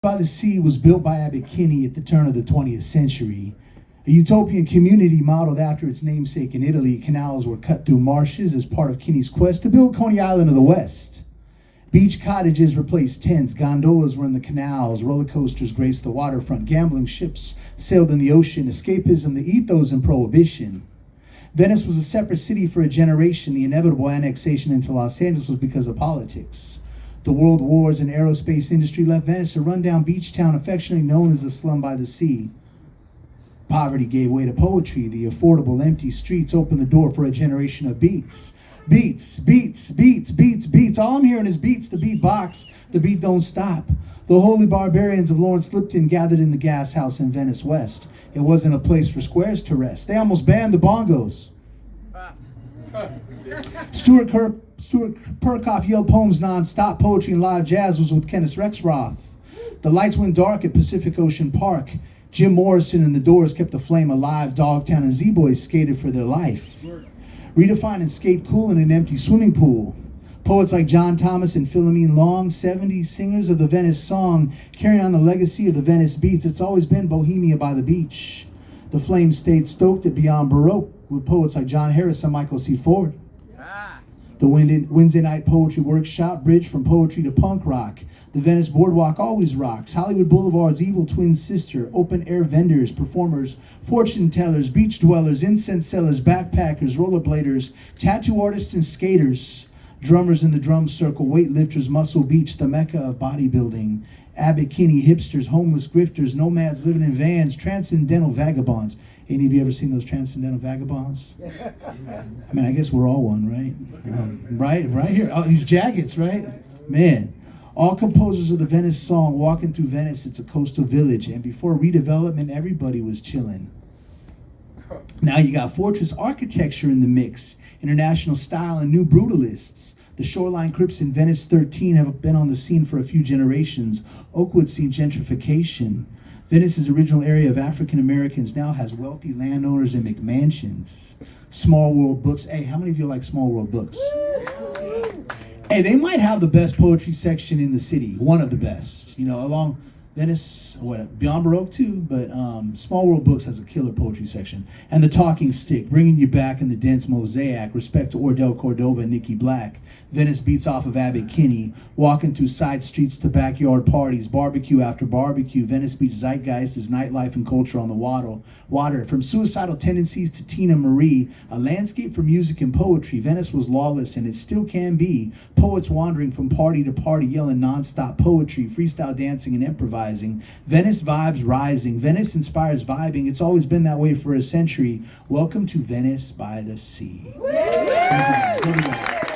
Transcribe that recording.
by the Sea was built by Abbot Kinney at the turn of the 20th century. A utopian community modeled after its namesake in Italy, canals were cut through marshes as part of Kinney's quest to build Coney Island of the West. Beach cottages replaced tents, gondolas were in the canals, roller coasters graced the waterfront, gambling ships sailed in the ocean, escapism, the ethos, and prohibition. Venice was a separate city for a generation. The inevitable annexation into Los Angeles was because of politics. The world wars and aerospace industry left Venice a rundown beach town affectionately known as the slum by the sea. Poverty gave way to poetry. The affordable, empty streets opened the door for a generation of beats. Beats, beats, beats, beats, beats. All I'm hearing is beats, the beat box, the beat don't stop. The holy barbarians of Lawrence Lipton gathered in the gas house in Venice West. It wasn't a place for squares to rest. They almost banned the bongos. Stuart Perkoff yelled poems non-stop. Poetry and live jazz was with Kenneth Rexroth. The lights went dark at Pacific Ocean Park. Jim Morrison and the Doors kept the flame alive. Dogtown and Z-Boys skated for their life. Redefine and skate cool in an empty swimming pool. Poets like John Thomas and Philomene Long, 70 singers of the Venice song, carry on the legacy of the Venice beats. It's always been Bohemia by the beach. The flame stayed stoked at Beyond Baroque with poets like John Harris and Michael C. Ford. The Wednesday night poetry workshop bridged from poetry to punk rock. The Venice Boardwalk always rocks. Hollywood Boulevard's evil twin sister. Open air vendors, performers, fortune tellers, beach dwellers, incense sellers, backpackers, rollerbladers, tattoo artists and skaters. Drummers in the drum circle, weightlifters, Muscle Beach, the mecca of bodybuilding. Abbot Kinney, hipsters, homeless grifters, nomads living in vans, transcendental vagabonds. Any of you ever seen those transcendental vagabonds? I mean, I guess we're all one, right? Right here. Oh, these jackets, right? Man. All composers of the Venice song, walking through Venice, it's a coastal village. And before redevelopment, everybody was chilling. Now you got fortress architecture in the mix, international style and new brutalists. The shoreline crypts in Venice 13 have been on the scene for a few generations. Oakwood's seen gentrification. Venice's original area of African Americans now has wealthy landowners and McMansions. Small World Books. Hey, how many of you like Small World Books? Hey, they might have the best poetry section in the city. One of the best. You know, along Venice, Beyond Baroque too, but Small World Books has a killer poetry section. And The Talking Stick, bringing you back in the dense mosaic. Respect to Ordell Cordova and Nikki Black. Venice beats off of Abbot Kinney, walking through side streets to backyard parties, barbecue after barbecue. Venice Beach zeitgeist is nightlife and culture on the water. From suicidal tendencies to Tina Marie, a landscape for music and poetry. Venice was lawless, and it still can be. Poets wandering from party to party, yelling nonstop poetry, freestyle dancing, and improvising. Venice vibes rising. Venice inspires vibing. It's always been that way for a century. Welcome to Venice by the Sea.